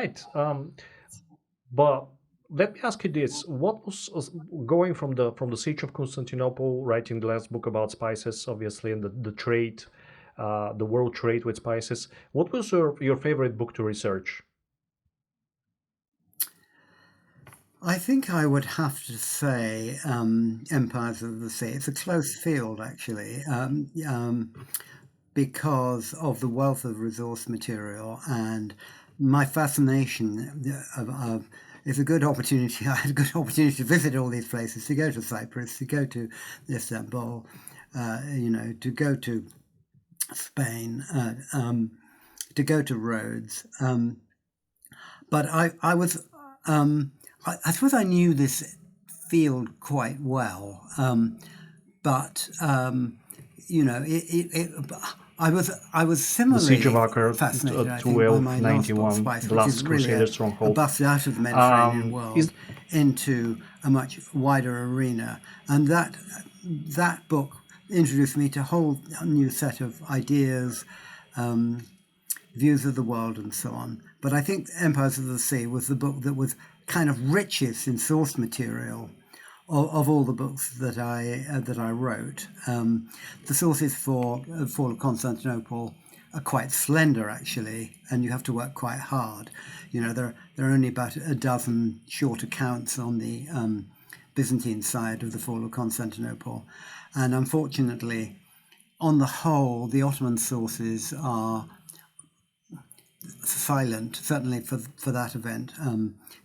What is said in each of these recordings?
right. But let me ask you this: what was going from the siege of Constantinople, writing the last book about spices, obviously, and the trade, the world trade with spices? What was your favorite book to research? I think I would have to say Empires of the Sea. It's a close field, actually, because of the wealth of resource material and my fascination of it's a good opportunity. I had a good opportunity to visit all these places, to go to Cyprus, to go to Istanbul, to go to Spain, to go to Rhodes. But I was, I suppose I knew this field quite well, but I was The siege of similarly Acre, fascinated, I think, by my last book, 1291, Spice, the which is last really Crusader a stronghold. bust out of the Mediterranean Is world into a much wider arena, and that book introduced me to a whole new set of ideas, views of the world, and so on. But I think Empires of the Sea was the book that was kind of richest in source material of all the books that I wrote. The sources for Fall of Constantinople are quite slender, actually, and you have to work quite hard. There are only about a dozen short accounts on the Byzantine side of the Fall of Constantinople, and unfortunately, on the whole, the Ottoman sources are silent, certainly for that event.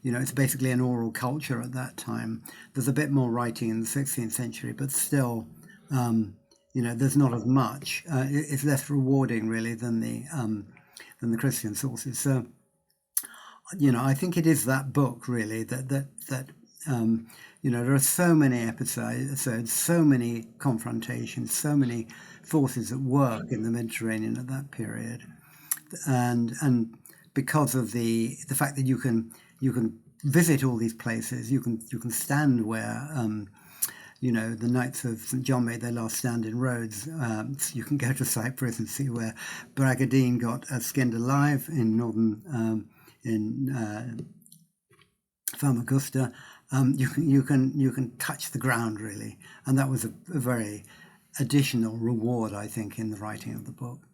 It's basically an oral culture at that time. There's a bit more writing in the 16th century, but still, there's not as much. It's less rewarding, really, than the Christian sources. So, I think it is that book really that there are so many episodes, so many confrontations, so many forces at work in the Mediterranean at that period, and because of the fact that you can visit all these places, you can stand where the Knights of St John made their last stand in Rhodes. So you can go to Cyprus and see where Bragg got skinned alive in northern in Famagusta. You can touch the ground really, and that was a very additional reward, I think, in the writing of the book.